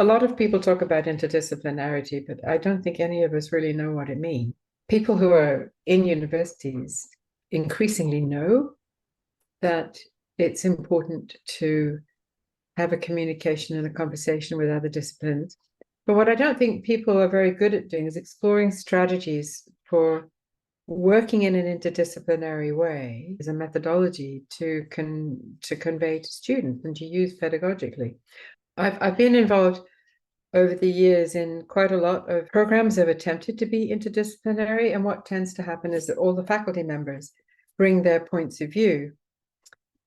A lot of people talk about interdisciplinarity, but I don't think any of us really know what it means. People who are in universities increasingly know that it's important to have a communication and a conversation with other disciplines. But what I don't think people are very good at doing is exploring strategies for working in an interdisciplinary way as a methodology to convey to students and to use pedagogically. I've been involved over the years in quite a lot of programs that have attempted to be interdisciplinary, and what tends to happen is that all the faculty members bring their points of view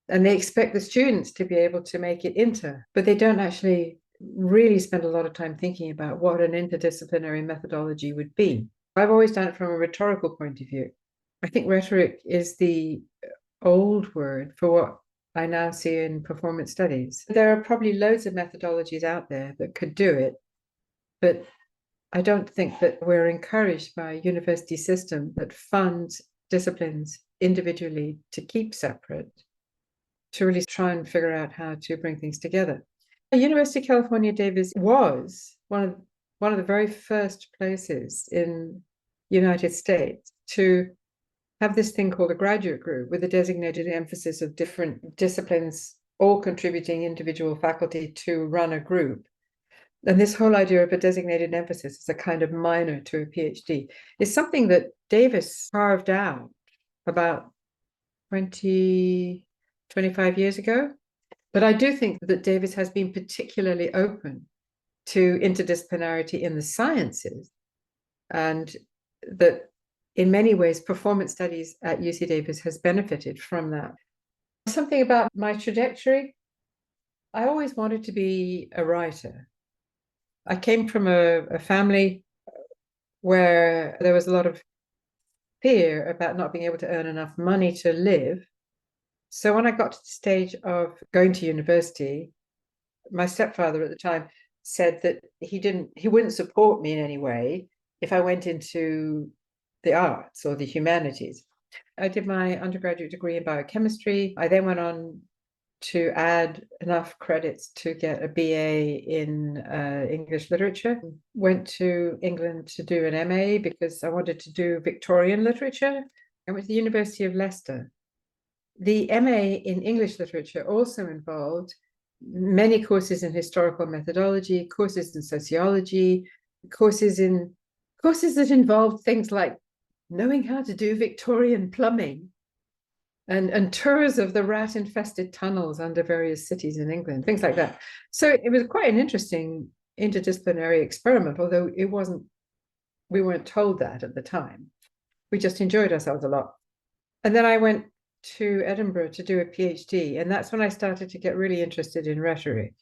and they expect the students to be able to make it inter, but they don't actually really spend a lot of time thinking about what an interdisciplinary methodology would be. I've always done it from a rhetorical point of view. I think rhetoric is the old word for what I now see in performance studies. There are probably loads of methodologies out there that could do it, but I don't think that we're encouraged by a university system that funds disciplines individually to keep separate, to really try and figure out how to bring things together. University of California, Davis was one of the very first places in the United States to have this thing called a graduate group with a designated emphasis of different disciplines, all contributing individual faculty to run a group. And this whole idea of a designated emphasis as a kind of minor to a PhD is something that Davis carved out about 20, 25 years ago. But I do think that Davis has been particularly open to interdisciplinarity in the sciences, and that in many ways, performance studies at UC Davis has benefited from that. Something about my trajectory, I always wanted to be a writer. I came from a family where there was a lot of fear about not being able to earn enough money to live. So when I got to the stage of going to university, my stepfather at the time said that he wouldn't support me in any way if I went into the arts or the humanities. I did my undergraduate degree in biochemistry. I then went on to add enough credits to get a BA in English literature. Went to England to do an MA because I wanted to do Victorian literature. I went to the University of Leicester. The MA in English literature also involved many courses in historical methodology, courses in sociology, courses that involved things like knowing how to do Victorian plumbing and tours of the rat-infested tunnels under various cities in England, things like that. So it was quite an interesting interdisciplinary experiment, although we weren't told that at the time. We just enjoyed ourselves a lot. And then I went to Edinburgh to do a PhD, and that's when I started to get really interested in rhetoric.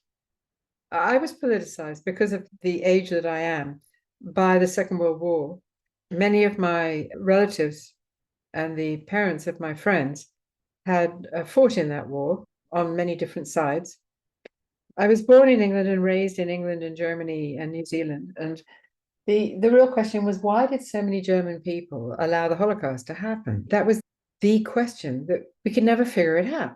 I was politicized because of the age that I am by the Second World War. Many of my relatives and the parents of my friends had fought in that war on many different sides. I was born in England and raised in England and Germany and New Zealand. And the real question was, why did so many German people allow the Holocaust to happen? That was the question that we could never figure it out.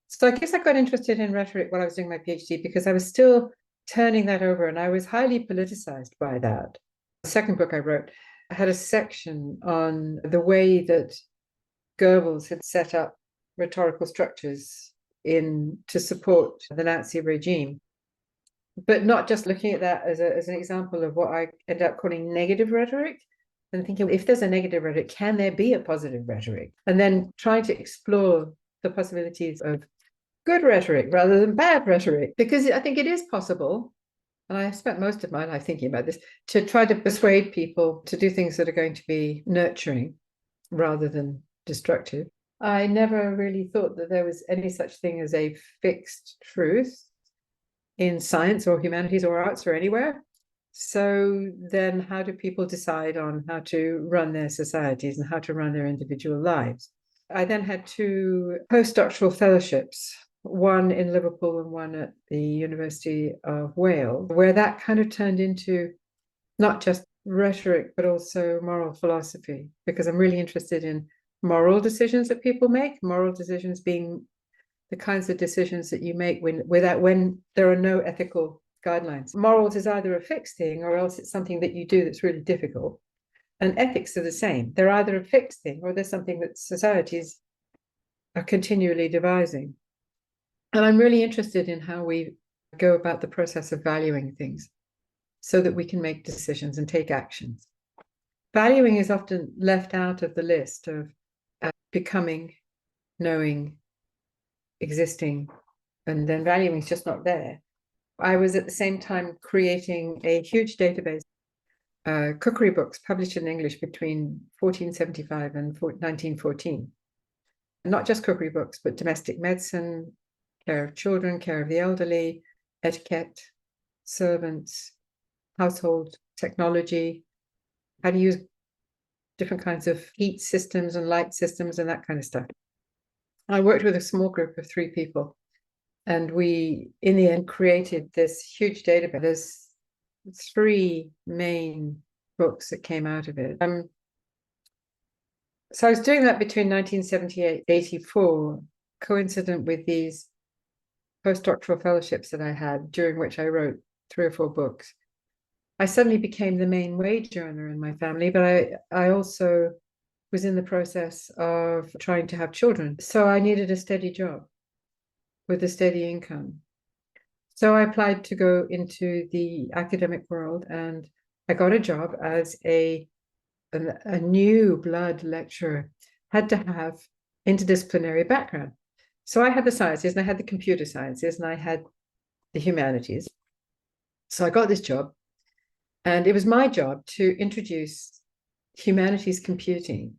So I guess I got interested in rhetoric while I was doing my PhD because I was still turning that over, and I was highly politicized by that. The second book I wrote had a section on the way that Goebbels had set up rhetorical structures to support the Nazi regime, but not just looking at that as an example of what I end up calling negative rhetoric, and thinking, if there's a negative rhetoric, can there be a positive rhetoric? And then trying to explore the possibilities of good rhetoric rather than bad rhetoric, because I think it is possible, and I spent most of my life thinking about this, to try to persuade people to do things that are going to be nurturing rather than destructive. I never really thought that there was any such thing as a fixed truth in science or humanities or arts or anywhere. So then how do people decide on how to run their societies and how to run their individual lives? I then had 2 postdoctoral fellowships, one in Liverpool and one at the University of Wales, where that kind of turned into not just rhetoric, but also moral philosophy, because I'm really interested in moral decisions that people make, moral decisions being the kinds of decisions that you make when there are no ethical guidelines. Morals is either a fixed thing or else it's something that you do that's really difficult. And ethics are the same. They're either a fixed thing or they're something that societies are continually devising. And I'm really interested in how we go about the process of valuing things so that we can make decisions and take actions. Valuing is often left out of the list of becoming, knowing, existing, and then valuing is just not there. I was at the same time creating a huge database, cookery books published in English between 1475 and 1914. Not just cookery books, but domestic medicine, care of children, care of the elderly, etiquette, servants, household technology, how to use different kinds of heat systems and light systems and that kind of stuff. I worked with a small group of 3 people, and we, in the end, created this huge database. There's 3 main books that came out of it. So I was doing that between 1978 and 84, coincident with these postdoctoral fellowships that I had, during which I wrote 3 or 4 books. I suddenly became the main wage earner in my family, but I also was in the process of trying to have children. So I needed a steady job with a steady income. So I applied to go into the academic world, and I got a job as a new blood lecturer. Had to have interdisciplinary background. So I had the sciences, and I had the computer sciences, and I had the humanities. So I got this job, and it was my job to introduce humanities computing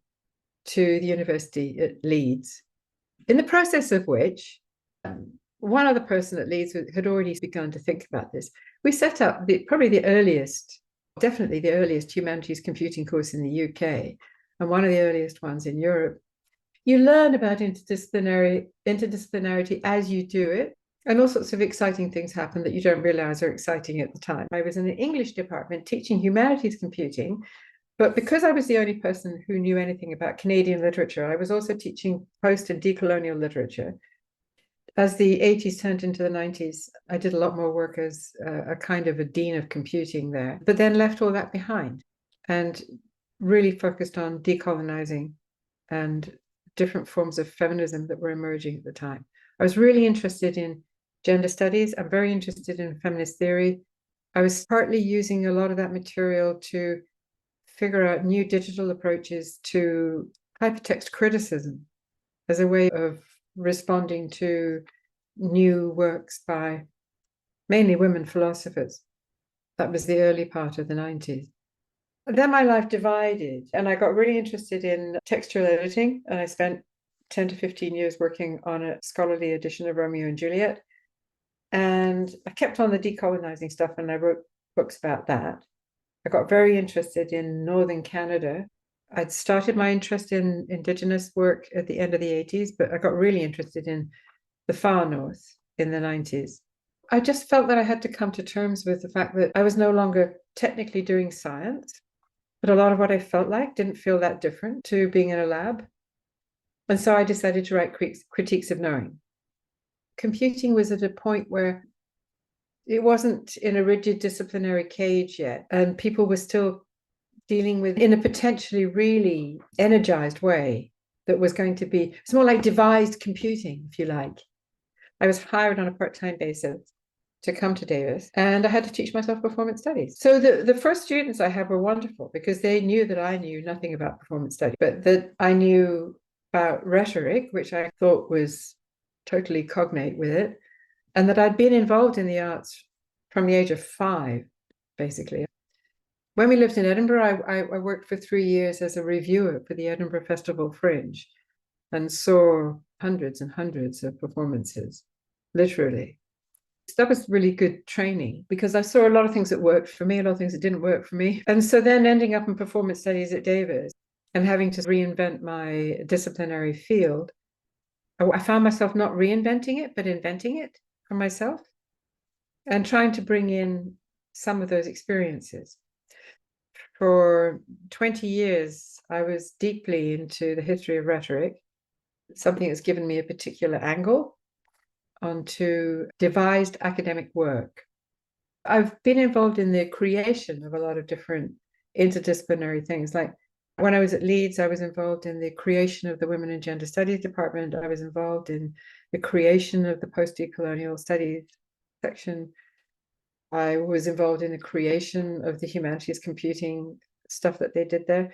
to the university at Leeds, in the process of which one other person at Leeds had already begun to think about this. We set up definitely the earliest humanities computing course in the UK, and one of the earliest ones in Europe. You learn about interdisciplinarity as you do it, and all sorts of exciting things happen that you don't realize are exciting at the time. I was in the English department teaching humanities computing, but because I was the only person who knew anything about Canadian literature, I was also teaching post and decolonial literature. As the 80s turned into the 90s, I did a lot more work as a kind of a dean of computing there, but then left all that behind and really focused on decolonizing and different forms of feminism that were emerging at the time. I was really interested in gender studies. I'm very interested in feminist theory. I was partly using a lot of that material to figure out new digital approaches to hypertext criticism as a way of responding to new works by mainly women philosophers. That was the early part of the 90s. Then my life divided, and I got really interested in textual editing, and I spent 10 to 15 years working on a scholarly edition of Romeo and Juliet. And I kept on the decolonizing stuff, and I wrote books about that. I got very interested in Northern Canada. I'd started my interest in Indigenous work at the end of the 80s, but I got really interested in the far north in the 90s. I just felt that I had to come to terms with the fact that I was no longer technically doing science, but a lot of what I felt like didn't feel that different to being in a lab. And so I decided to write critiques of knowing. Computing was at a point where it wasn't in a rigid disciplinary cage yet, and people were still dealing with in a potentially really energized way that was going to be, it's more like devised computing, if you like. I was hired on a part-time basis to come to Davis, and I had to teach myself performance studies. So the first students I had were wonderful because they knew that I knew nothing about performance studies, but that I knew about rhetoric, which I thought was totally cognate with it, and that I'd been involved in the arts from the age of 5, basically. When we lived in Edinburgh, I worked for 3 years as a reviewer for the Edinburgh Festival Fringe and saw hundreds and hundreds of performances, literally. That was really good training because I saw a lot of things that worked for me, a lot of things that didn't work for me. And so then ending up in performance studies at Davis and having to reinvent my disciplinary field, I found myself not reinventing it, but inventing it for myself and trying to bring in some of those experiences. For 20 years, I was deeply into the history of rhetoric, something that's given me a particular angle onto devised academic work. I've been involved in the creation of a lot of different interdisciplinary things. Like when I was at Leeds, I was involved in the creation of the Women and Gender Studies department. I was involved in the creation of the post-decolonial studies section. I was involved in the creation of the humanities computing stuff that they did there.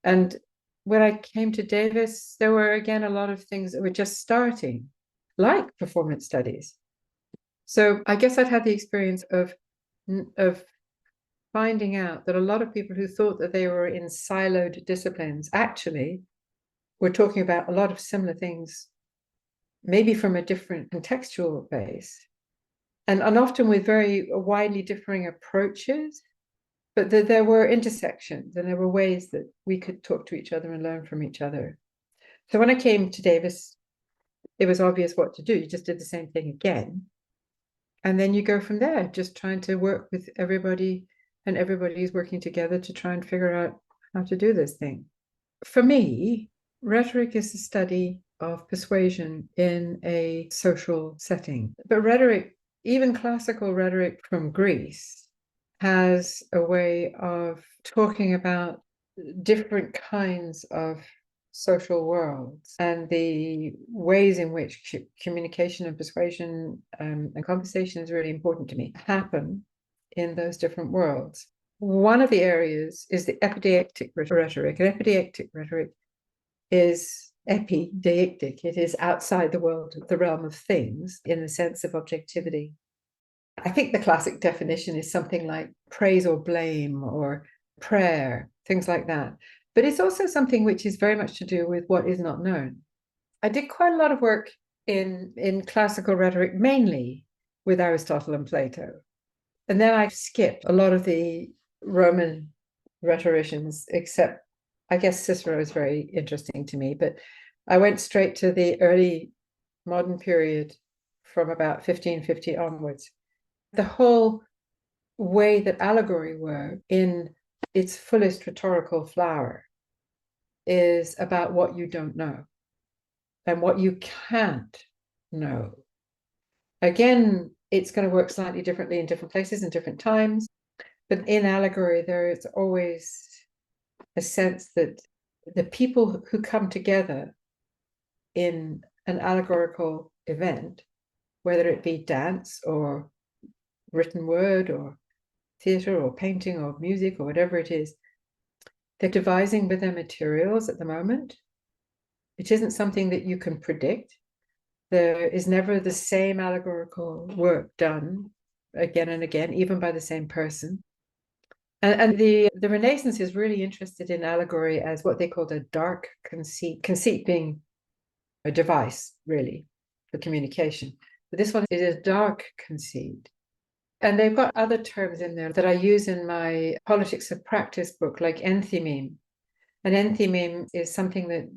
And when I came to Davis, there were again a lot of things that were just starting, like performance studies. So I guess I'd had the experience of finding out that a lot of people who thought that they were in siloed disciplines actually were talking about a lot of similar things, maybe from a different contextual base, and often with very widely differing approaches, but that there were intersections and there were ways that we could talk to each other and learn from each other. So when I came to Davis, it was obvious what to do. You just did the same thing again. And then you go from there, just trying to work with everybody, and everybody is working together to try and figure out how to do this thing. For me, rhetoric is the study of persuasion in a social setting. But rhetoric, even classical rhetoric from Greece, has a way of talking about different kinds of social worlds and the ways in which communication and persuasion and conversation is really important to me happen in those different worlds. One of the areas is the epideictic rhetoric. And epideictic rhetoric is epideictic. It is outside the world, the realm of things, in the sense of objectivity. I think the classic definition is something like praise or blame or prayer, things like that. But it's also something which is very much to do with what is not known. I did quite a lot of work in classical rhetoric, mainly with Aristotle and Plato. And then I skipped a lot of the Roman rhetoricians, except I guess Cicero is very interesting to me. But I went straight to the early modern period from about 1550 onwards. The whole way that allegory worked in its fullest rhetorical flower is about what you don't know and what you can't know. Again, it's going to work slightly differently in different places and different times, but in allegory, there is always a sense that the people who come together in an allegorical event, whether it be dance or written word or theatre or painting or music or whatever it is, they're devising with their materials at the moment. It isn't something that you can predict. There is never the same allegorical work done again and again, even by the same person. And the Renaissance is really interested in allegory as what they called a dark conceit, conceit being a device, really, for communication. But this one is a dark conceit. And they've got other terms in there that I use in my Politics of Practice book, like enthymeme. An enthymeme is something that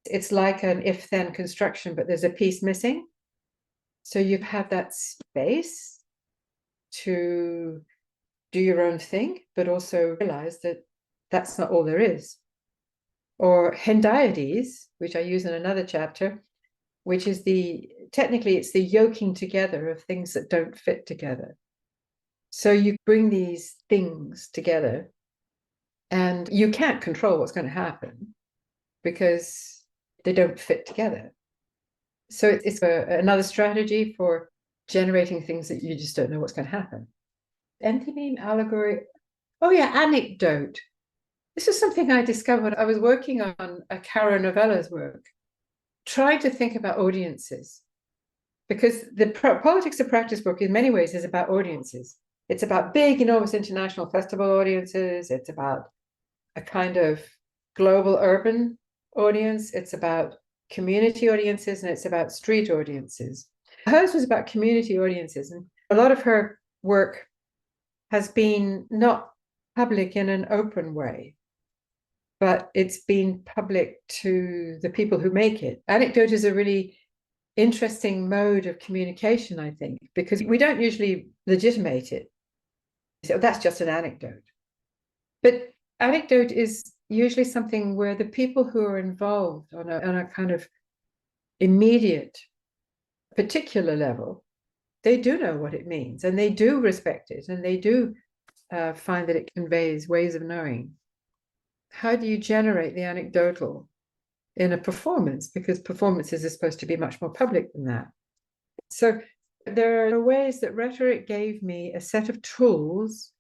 it's like an if-then construction, but there's a piece missing. So you have that space to do your own thing, but also realize that that's not all there is. Or hendiades, which I use in another chapter, which is technically it's the yoking together of things that don't fit together. So you bring these things together and you can't control what's going to happen because they don't fit together. So it's another strategy for generating things that you just don't know what's going to happen. Enthymeme, allegory. Oh yeah, anecdote. This is something I discovered. I was working on a Caro Novella's work, trying to think about audiences, because the Politics of Practice book in many ways is about audiences. It's about big, enormous international festival audiences. It's about a kind of global urban audience. It's about community audiences, and it's about street audiences. Hers was about community audiences, and a lot of her work has been not public in an open way, but it's been public to the people who make it. Anecdote is a really interesting mode of communication, I think, because we don't usually legitimate it. So that's just an anecdote. But anecdote is usually something where the people who are involved on a kind of immediate, particular level they do know what it means, and they do respect it, and they do find that it conveys ways of knowing. How do you generate the anecdotal in a performance? Because performances are supposed to be much more public than that. So there are ways that rhetoric gave me a set of tools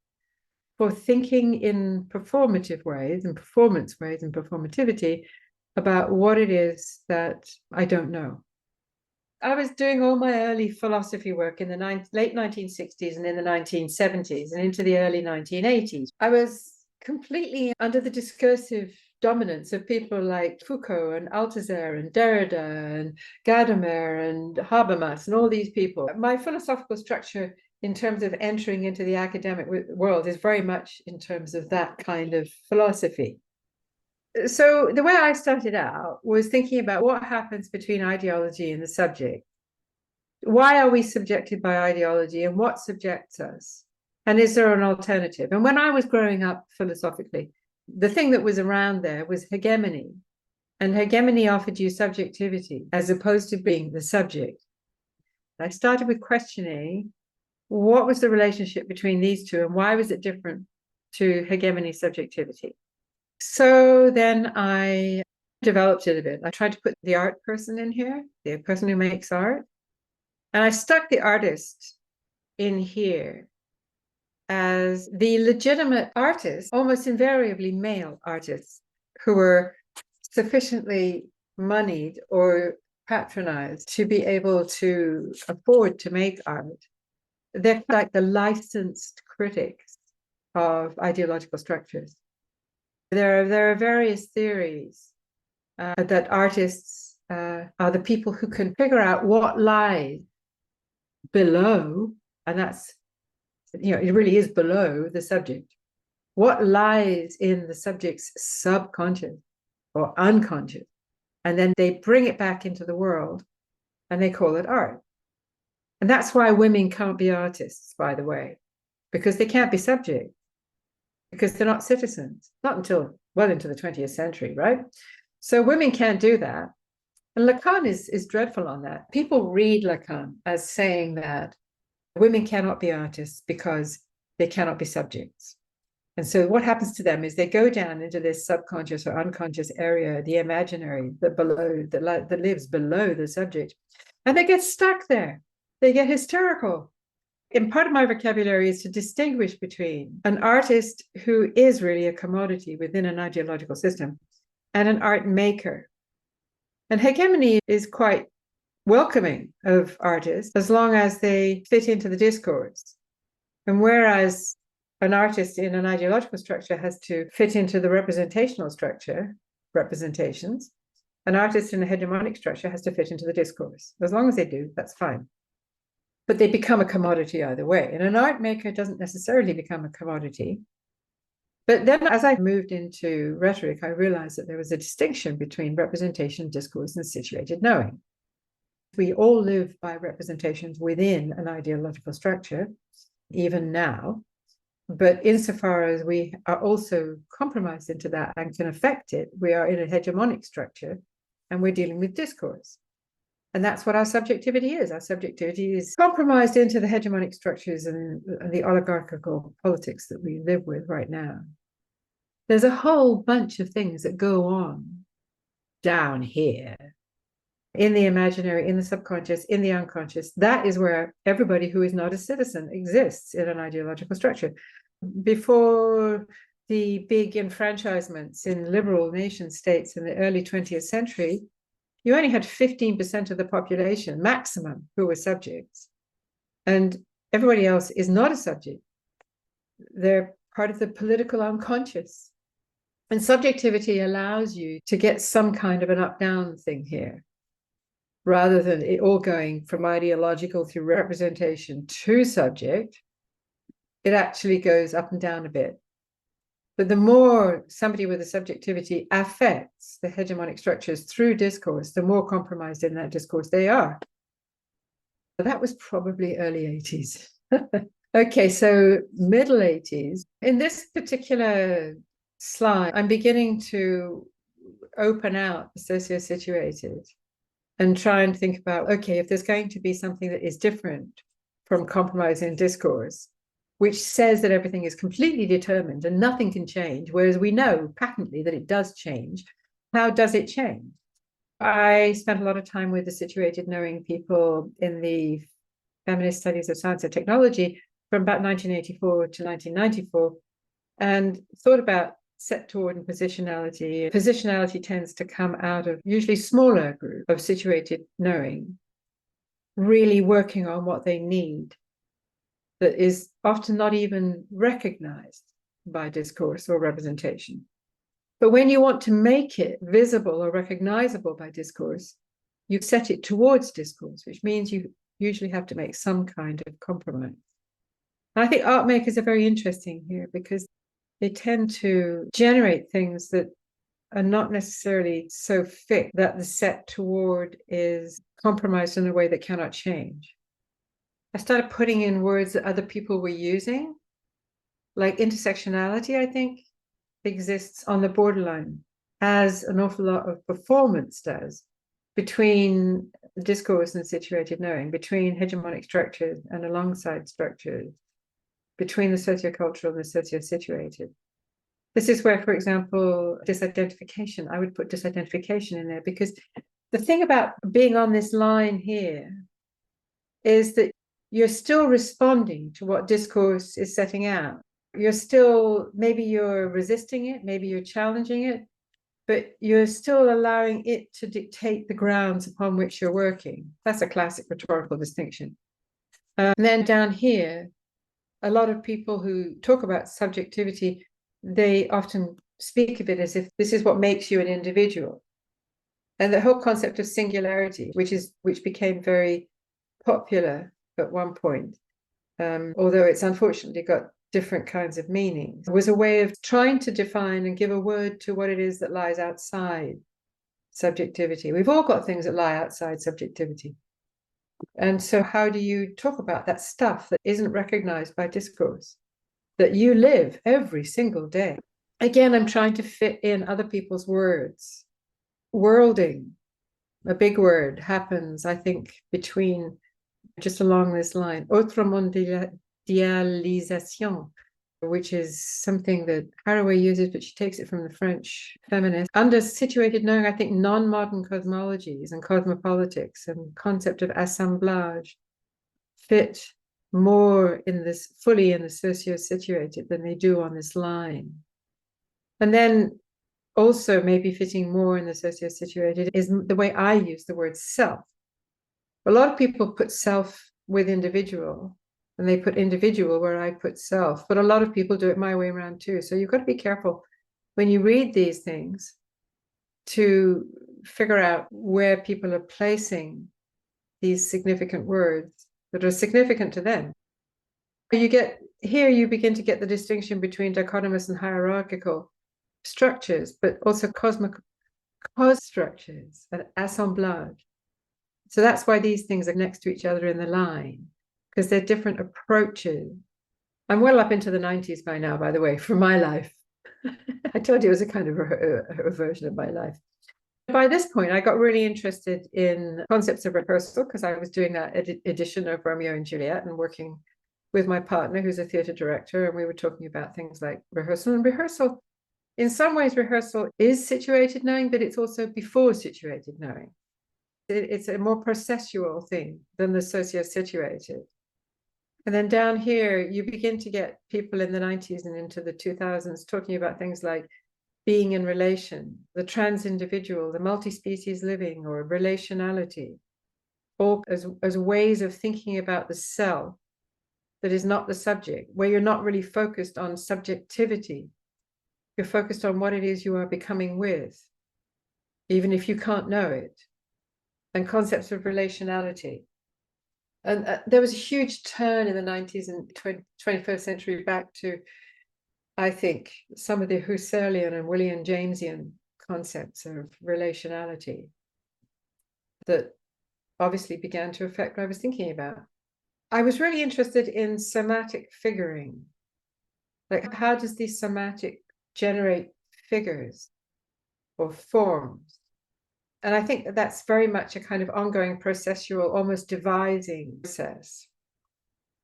for thinking in performative ways and performance ways and performativity about what it is that I don't know. I was doing all my early philosophy work in the late 1960s and in the 1970s and into the early 1980s. I was completely under the discursive dominance of people like Foucault and Althusser and Derrida and Gadamer and Habermas and all these people. My philosophical structure in terms of entering into the academic world is very much in terms of that kind of philosophy. So the way I started out was thinking about what happens between ideology and the subject. Why are we subjected by ideology, and what subjects us? And is there an alternative? And when I was growing up philosophically, the thing that was around there was hegemony. And hegemony offered you subjectivity as opposed to being the subject. I started with questioning what was the relationship between these two and why was it different to hegemony subjectivity? So then I developed it a bit. I tried to put the art person in here, the person who makes art. And I stuck the artist in here as the legitimate artists, almost invariably male artists, who were sufficiently moneyed or patronized to be able to afford to make art. They're like the licensed critics of ideological structures. There are various theories that artists are the people who can figure out what lies below, and that's, it really is below the subject. What lies in the subject's subconscious or unconscious, and then they bring it back into the world and they call it art. And that's why women can't be artists, by the way, because they can't be subjects, because they're not citizens, not until well into the 20th century, right? So women can't do that. And Lacan is dreadful on that. People read Lacan as saying that women cannot be artists because they cannot be subjects. And so what happens to them is they go down into this subconscious or unconscious area, the imaginary, that lives below the subject, and they get stuck there. They get hysterical. And part of my vocabulary is to distinguish between an artist who is really a commodity within an ideological system and an art maker. And hegemony is quite welcoming of artists as long as they fit into the discourse. And whereas an artist in an ideological structure has to fit into the representational structure, representations, an artist in a hegemonic structure has to fit into the discourse. As long as they do, that's fine. But they become a commodity either way. And an art maker doesn't necessarily become a commodity. But then as I moved into rhetoric, I realized that there was a distinction between representation, discourse, and situated knowing. We all live by representations within an ideological structure, even now. But insofar as we are also compromised into that and can affect it, we are in a hegemonic structure and we're dealing with discourse. And that's what our subjectivity is. Our subjectivity is compromised into the hegemonic structures and the oligarchical politics that we live with right now. There's a whole bunch of things that go on down here in the imaginary, in the subconscious, in the unconscious. That is where everybody who is not a citizen exists in an ideological structure. Before the big enfranchisements in liberal nation states in the early 20th century, you only had 15% of the population, maximum, who were subjects. And everybody else is not a subject. They're part of the political unconscious. And subjectivity allows you to get some kind of an up-down thing here, rather than it all going from ideological through representation to subject. It actually goes up and down a bit. But the more somebody with a subjectivity affects the hegemonic structures through discourse, the more compromised in that discourse they are. But that was probably early 80s. Okay, so middle 80s. In this particular slide, I'm beginning to open out the socio-situated and try and think about, okay, if there's going to be something that is different from compromise in discourse, which says that everything is completely determined and nothing can change, whereas we know patently that it does change. How does it change? I spent a lot of time with the situated knowing people in the feminist studies of science and technology from about 1984 to 1994, and thought about set toward and positionality. Positionality tends to come out of usually smaller group of situated knowing, really working on what they need, that is often not even recognized by discourse or representation. But when you want to make it visible or recognizable by discourse, you set it towards discourse, which means you usually have to make some kind of compromise. And I think art makers are very interesting here because they tend to generate things that are not necessarily so fixed that the set toward is compromised in a way that cannot change. I started putting in words that other people were using, like intersectionality, I think, exists on the borderline, as an awful lot of performance does, between discourse and situated knowing, between hegemonic structures and alongside structures, between the sociocultural and the socio-situated. This is where, for example, disidentification, I would put disidentification in there, because the thing about being on this line here is that you're still responding to what discourse is setting out. You're still, maybe you're resisting it, maybe you're challenging it, but you're still allowing it to dictate the grounds upon which you're working. That's a classic rhetorical distinction. And then down here, a lot of people who talk about subjectivity, they often speak of it as if this is what makes you an individual. And the whole concept of singularity, which became very popular at one point, although it's unfortunately got different kinds of meanings, was a way of trying to define and give a word to what it is that lies outside subjectivity. We've all got things that lie outside subjectivity. And so how do you talk about that stuff that isn't recognized by discourse, that you live every single day? Again, I'm trying to fit in other people's words. Worlding, a big word, happens, I think, between, just along this line, autre-mondialisation, which is something that Haraway uses, but she takes it from the French feminist. Under situated knowing, I think non-modern cosmologies and cosmopolitics and concept of assemblage fit more in this, fully in the socio-situated than they do on this line. And then also maybe fitting more in the socio-situated is the way I use the word self. A lot of people put self with individual, and they put individual where I put self, but a lot of people do it my way around too. So you've got to be careful when you read these things to figure out where people are placing these significant words that are significant to them. You begin to get the distinction between dichotomous and hierarchical structures, but also cosmic cause structures and assemblage. So that's why these things are next to each other in the line, because they're different approaches. I'm well up into the 90s by now, by the way, for my life. I told you it was a kind of a version of my life. By this point, I got really interested in concepts of rehearsal because I was doing that edition of Romeo and Juliet and working with my partner, who's a theatre director, and we were talking about things like rehearsal. And rehearsal, in some ways, rehearsal is situated knowing, but it's also before situated knowing. It's a more processual thing than the socio-situated. And then down here, you begin to get people in the 90s and into the 2000s talking about things like being in relation, the trans individual, the multi-species living, or relationality, all as ways of thinking about the self that is not the subject, where you're not really focused on subjectivity. You're focused on what it is you are becoming with, even if you can't know it, and concepts of relationality. And there was a huge turn in the 90s and 21st century back to, I think, some of the Husserlian and William Jamesian concepts of relationality that obviously began to affect what I was thinking about. I was really interested in somatic figuring. Like, how does the somatic generate figures or forms? And I think that's very much a kind of ongoing processual, almost devising process.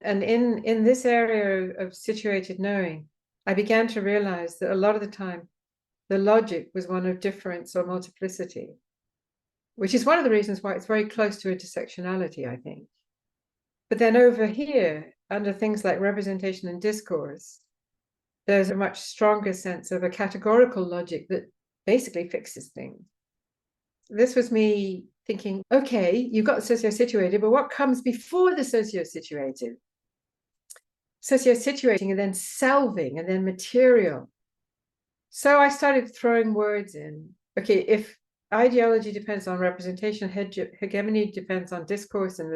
And in this area of situated knowing, I began to realize that a lot of the time, the logic was one of difference or multiplicity, which is one of the reasons why it's very close to intersectionality, I think. But then over here, under things like representation and discourse, there's a much stronger sense of a categorical logic that basically fixes things. This was me thinking, okay, you've got the socio-situated, but what comes before the socio-situated? Socio-situating and then selving and then material. So I started throwing words in. Okay, if ideology depends on representation, hegemony depends on discourse, and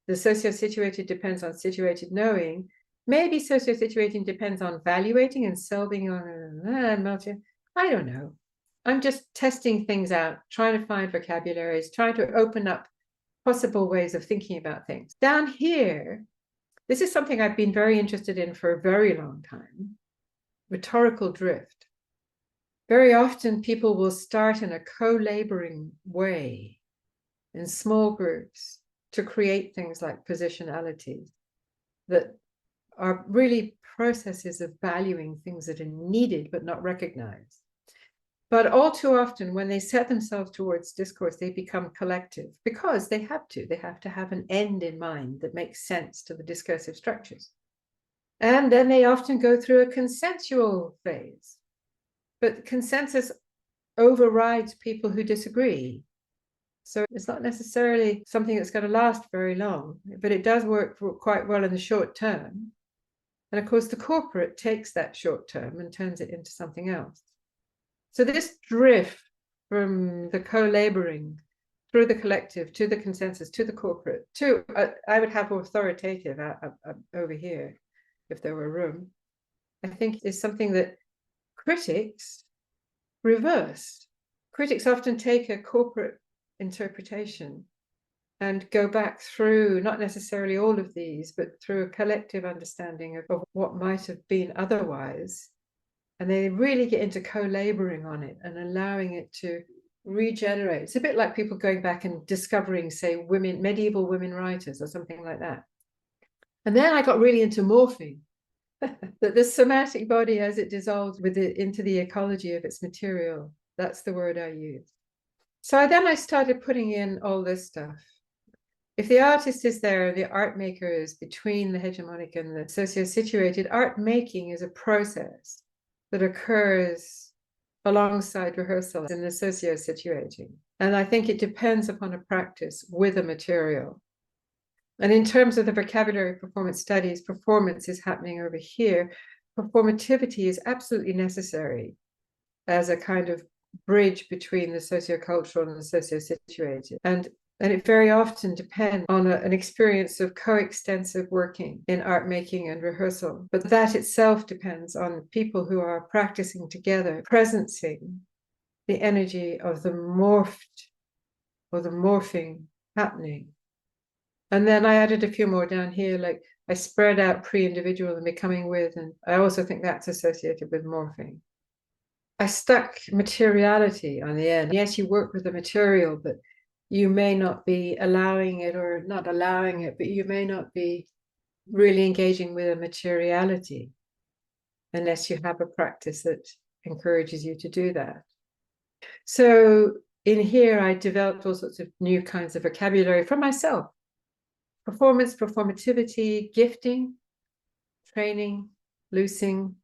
the socio-situated depends on situated knowing, maybe socio-situating depends on valuating and selving on I don't know. I'm just testing things out, trying to find vocabularies, trying to open up possible ways of thinking about things. Down here, this is something I've been very interested in for a very long time, rhetorical drift. Very often people will start in a co-laboring way in small groups to create things like positionalities that are really processes of valuing things that are needed but not recognized. But all too often, when they set themselves towards discourse, they become collective because they have to. They have to have an end in mind that makes sense to the discursive structures. And then they often go through a consensual phase. But consensus overrides people who disagree. So it's not necessarily something that's going to last very long, but it does work quite well in the short term. And of course, the corporate takes that short term and turns it into something else. So this drift from the co-laboring through the collective to the consensus to the corporate to, I would have authoritative over here if there were room, I think is something that critics reverse. Critics often take a corporate interpretation and go back through not necessarily all of these, but through a collective understanding of what might have been otherwise. And they really get into co-laboring on it and allowing it to regenerate. It's a bit like people going back and discovering, say, medieval women writers or something like that. And then I got really into morphing, that the somatic body as it dissolves into the ecology of its material. That's the word I use. So then I started putting in all this stuff. If the artist is there, the art maker is between the hegemonic and the socio-situated. Art making is a process that occurs alongside rehearsal in the socio-situating. And I think it depends upon a practice with a material. And in terms of the vocabulary performance studies, performance is happening over here. Performativity is absolutely necessary as a kind of bridge between the sociocultural and the socio-situated. And it very often depends on an experience of coextensive working in art making and rehearsal. But that itself depends on people who are practicing together, presencing the energy of the morphed or the morphing happening. And then I added a few more down here, like I spread out pre-individual and becoming with, and I also think that's associated with morphing. I stuck materiality on the end. Yes, you work with the material, but you may not be allowing it or not allowing it, but you may not be really engaging with a materiality unless you have a practice that encourages you to do that. So in here, I developed all sorts of new kinds of vocabulary for myself. Performance, performativity, gifting, training, loosing.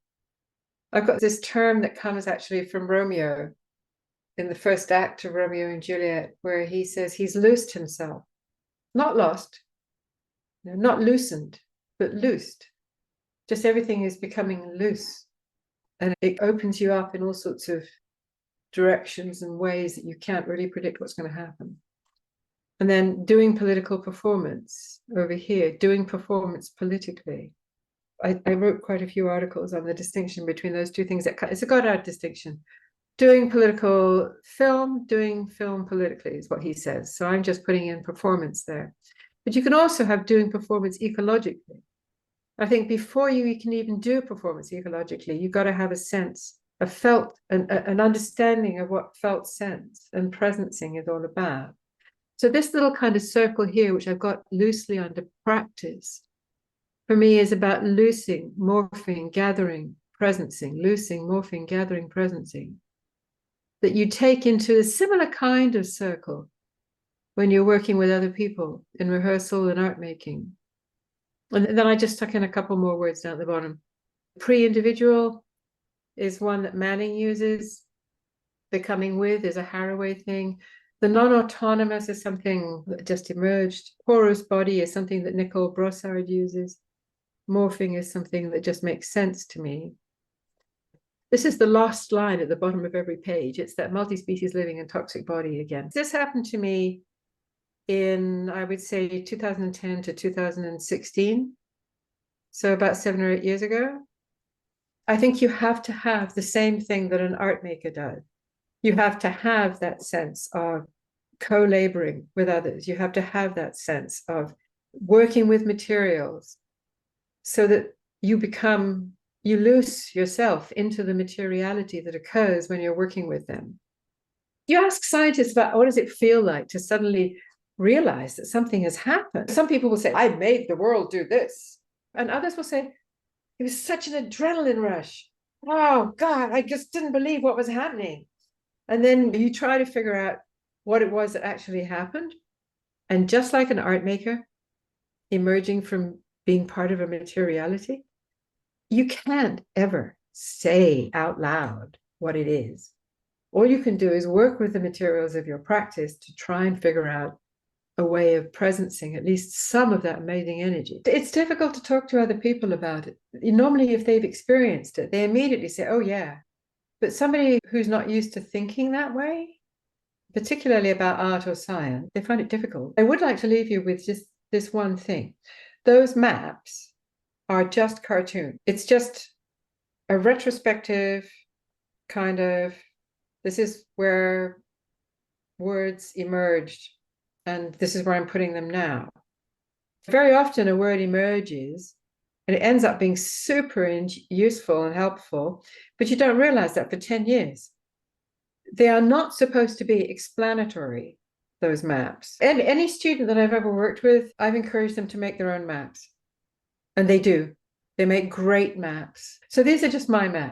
I've got this term that comes actually from Romeo in the first act of Romeo and Juliet, where he says he's loosed himself, not lost, not loosened, but loosed. Just everything is becoming loose. And it opens you up in all sorts of directions and ways that you can't really predict what's going to happen. And then doing political performance over here, doing performance politically. I wrote quite a few articles on the distinction between those two things. It's a Goddard distinction. Doing political film, doing film politically is what he says. So I'm just putting in performance there. But you can also have doing performance ecologically. I think before you can even do performance ecologically, you've got to have a sense, an understanding of what felt sense and presencing is all about. So this little kind of circle here, which I've got loosely under practice, for me is about loosing, morphing, gathering, presencing, loosing, morphing, gathering, presencing, that you take into a similar kind of circle when you're working with other people in rehearsal and art making. And then I just stuck in a couple more words down at the bottom. Pre-individual is one that Manning uses. Becoming with is a Haraway thing. The non-autonomous is something that just emerged. Porous body is something that Nicole Brossard uses. Morphing is something that just makes sense to me. This is the last line at the bottom of every page. It's that multi-species living in toxic body again. This happened to me in, I would say, 2010 to 2016. So about 7 or 8 years ago. I think you have to have the same thing that an art maker does. You have to have that sense of co-laboring with others. You have to have that sense of working with materials so that you loose yourself into the materiality that occurs when you're working with them. You ask scientists about what does it feel like to suddenly realize that something has happened. Some people will say, I made the world do this. And others will say, it was such an adrenaline rush. Oh, God, I just didn't believe what was happening. And then you try to figure out what it was that actually happened. And just like an art maker emerging from being part of a materiality, you can't ever say out loud what it is. All you can do is work with the materials of your practice to try and figure out a way of presencing at least some of that amazing energy. It's difficult to talk to other people about it. Normally, if they've experienced it, they immediately say, oh, yeah. But somebody who's not used to thinking that way, particularly about art or science, they find it difficult. I would like to leave you with just this one thing. Those maps are just cartoon. It's just a retrospective kind of, this is where words emerged, and this is where I'm putting them now. Very often a word emerges and it ends up being super useful and helpful, but you don't realize that for 10 years. They are not supposed to be explanatory, those maps. And any student that I've ever worked with, I've encouraged them to make their own maps. And they do. They make great maps. So these are just my maps.